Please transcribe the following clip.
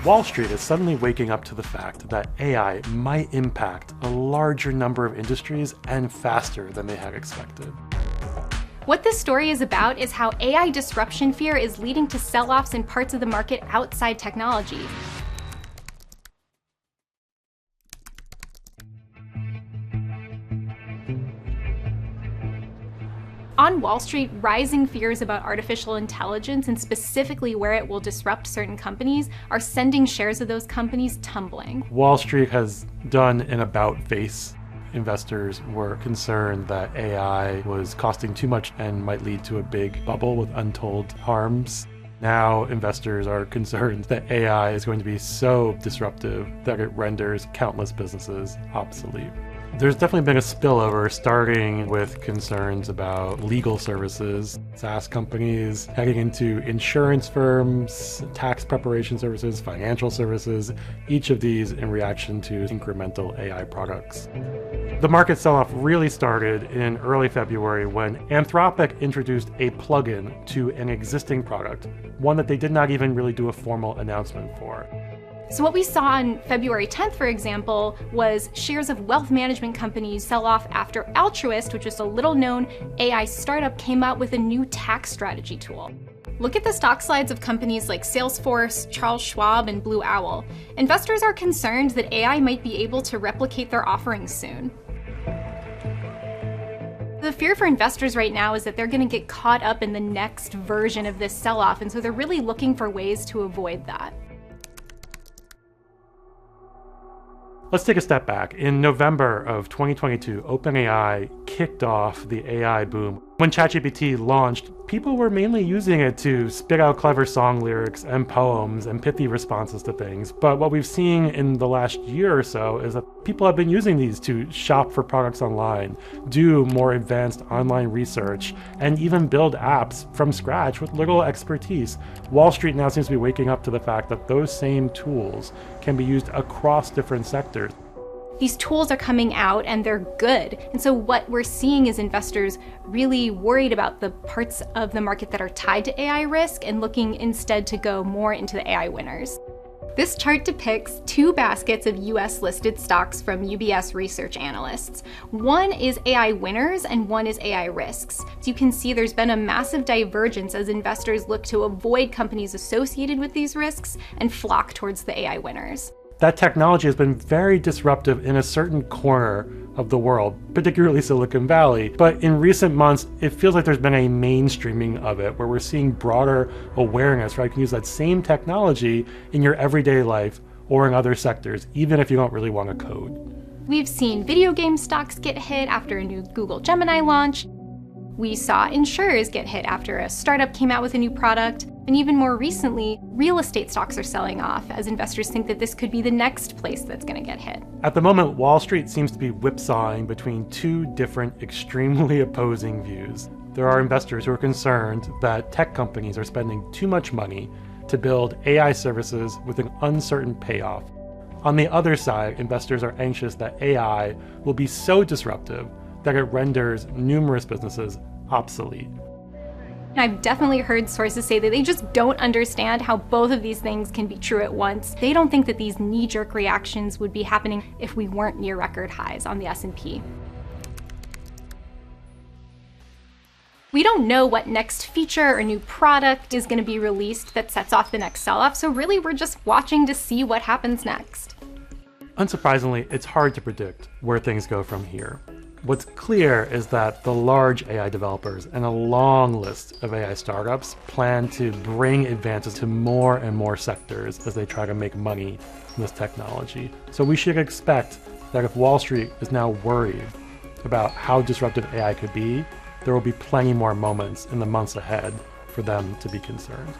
Wall Street is suddenly waking up to the fact that AI might impact a larger number of industries and faster than they had expected. What this story is about is how AI disruption fear is leading to sell-offs in parts of the market outside technology. On Wall Street, rising fears about artificial intelligence, and specifically where it will disrupt certain companies, are sending shares of those companies tumbling. Wall Street has done an about-face. Investors were concerned that AI was costing too much and might lead to a big bubble with untold harms. Now investors are concerned that AI is going to be so disruptive that it renders countless businesses obsolete. There's definitely been a spillover, starting with concerns about legal services, SaaS companies heading into insurance firms, tax preparation services, financial services, each of these in reaction to incremental AI products. The market sell-off really started in early February when Anthropic introduced a plugin to an existing product, one that they did not even really do a formal announcement for. So what we saw on February 10th, for example, was shares of wealth management companies sell off after Altruist, which is a little-known AI startup, came out with a new tax strategy tool. Look at the stock slides of companies like Salesforce, Charles Schwab, and Blue Owl. Investors are concerned that AI might be able to replicate their offerings soon. The fear for investors right now is that they're going to get caught up in the next version of this sell-off, and so they're really looking for ways to avoid that. Let's take a step back. In November of 2022, OpenAI kicked off the AI boom. When ChatGPT launched, people were mainly using it to spit out clever song lyrics and poems and pithy responses to things. But what we've seen in the last year or so is that people have been using these to shop for products online, do more advanced online research, and even build apps from scratch with little expertise. Wall Street now seems to be waking up to the fact that those same tools can be used across different sectors. These tools are coming out and they're good. And so what we're seeing is investors really worried about the parts of the market that are tied to AI risk and looking instead to go more into the AI winners. This chart depicts two baskets of US listed stocks from UBS research analysts. One is AI winners and one is AI risks. So you can see there's been a massive divergence as investors look to avoid companies associated with these risks and flock towards the AI winners. That technology has been very disruptive in a certain corner of the world, particularly Silicon Valley. But in recent months, it feels like there's been a mainstreaming of it, where we're seeing broader awareness, right? You can use that same technology in your everyday life or in other sectors, even if you don't really want to code. We've seen video game stocks get hit after a new Google Gemini launch. We saw insurers get hit after a startup came out with a new product. And even more recently, real estate stocks are selling off as investors think that this could be the next place that's going to get hit. At the moment, Wall Street seems to be whipsawing between two different, extremely opposing views. There are investors who are concerned that tech companies are spending too much money to build AI services with an uncertain payoff. On the other side, investors are anxious that AI will be so disruptive that it renders numerous businesses obsolete. I've definitely heard sources say that they just don't understand how both of these things can be true at once. They don't think that these knee-jerk reactions would be happening if we weren't near record highs on the S&P. We don't know what next feature or new product is going to be released that sets off the next sell-off, so really we're just watching to see what happens next. Unsurprisingly, it's hard to predict where things go from here. What's clear is that the large AI developers and a long list of AI startups plan to bring advances to more and more sectors as they try to make money from this technology. So we should expect that if Wall Street is now worried about how disruptive AI could be, there will be plenty more moments in the months ahead for them to be concerned.